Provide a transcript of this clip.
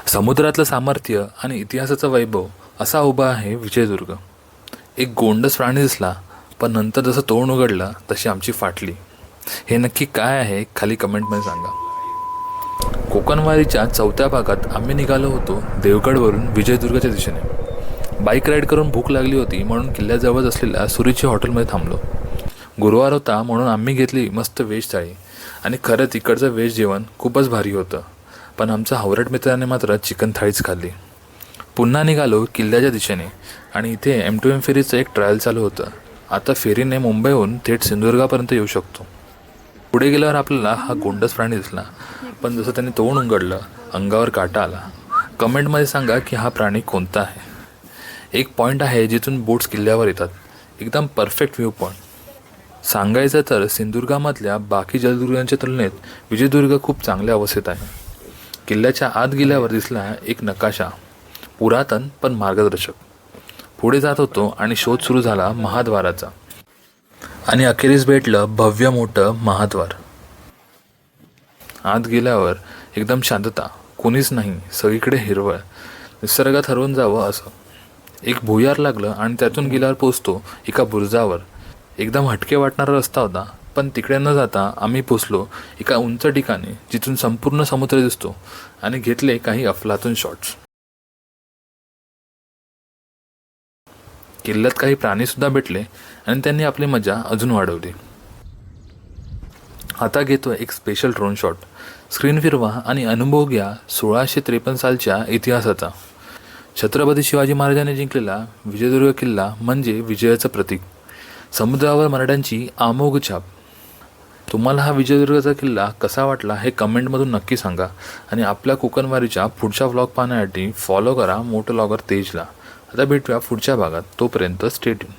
समुद्रातलं सामर्थ्य आणि इतिहासाचा वैभव असा उभा आहे विजयदुर्ग. एक गोंडस प्राणी दिसला, पण नंतर जसं तोंड उघडलं तशी आमची फाटली. हे नक्की काय आहे खाली कमेंटमध्ये सांगा. कोकणवारीच्या 4थ्या भागात आम्ही निघालो होतो देवगडवरून विजयदुर्गच्या दिशेने. बाईक राईड करून भूक लागली होती म्हणून किल्ल्याजवळ असलेल्या सुरुची हॉटेलमध्ये थांबलो. गुरुवार होता म्हणून आम्ही घेतली मस्त व्हेज थाळी आणि खरं तिकडचं व्हेज जेवण खूपच भारी होतं. पण आमच्या हावरट मित्राने मात्र चिकन थाळीच खाल्ली. पुन्हा निघालो किल्ल्याच्या दिशेने आणि इथे M2M फेरीचं एक ट्रायल चालू होतं. आता फेरीने मुंबईहून थेट सिंधुदुर्गापर्यंत येऊ शकतो. पुढे गेल्यावर आपल्याला हा गोंडस प्राणी दिसला, पण जसं त्याने तोंड उघडलं अंगावर काटा आला. कमेंटमध्ये सांगा की हा प्राणी कोणता आहे. एक पॉईंट आहे जिथून बोट्स किल्ल्यावर येतात, एकदम परफेक्ट व्ह्यू पॉईंट. सांगायचं तर सिंधुदुर्गामधल्या बाकी जलदुर्गांच्या तुलनेत विजयदुर्ग खूप चांगल्या अवस्थेत आहे. किल्ल्याच्या आत गेल्यावर दिसला एक नकाशा, पुरातन पण मार्गदर्शक. पुढे जात होतो आणि शोध सुरू झाला महाद्वाराचा आणि अखेरीस भेटलं भव्य मोठं महाद्वार. आत गेल्यावर एकदम शांतता, कोणीच नाही, सगळीकडे हिरवळ, निसर्गात हरवून जावं असं. एक भुयार लागलं आणि त्यातून गेल्यावर पोचतो एका बुरुजावर. एकदम हटके वाटणारा रस्ता होता, पण तिकडे न जाता आम्ही पोचलो एका उंच ठिकाणी जिथून संपूर्ण समुद्र दिसतो आणि घेतले काही अफलातून शॉट्स. किल्ल्यात काही प्राणीसुद्धा भेटले आणि त्यांनी आपली मजा अजून वाढवली. आता घेतो एक स्पेशल ड्रोन शॉट. स्क्रीन फिरवा आणि अनुभव घ्या 1653 सालच्या इतिहासाचा. छत्रपती शिवाजी महाराजांनी जिंकलेला विजयदुर्ग किल्ला म्हणजे विजयाचं प्रतीक. समुद्रावर मराठ्यांची अमोघ छाप. तुम्हाला हा विजयदुर्गचा किल्ला कसा वाटला हे कमेंटमधून नक्की सांगा आणि आपल्या कोकणवारीच्या पुढच्या व्लॉग पाहण्यासाठी फॉलो करा मोटो व्लॉगर तेजला. आता भेटूया पुढच्या भागात. तोपर्यंत स्टे ट्यून.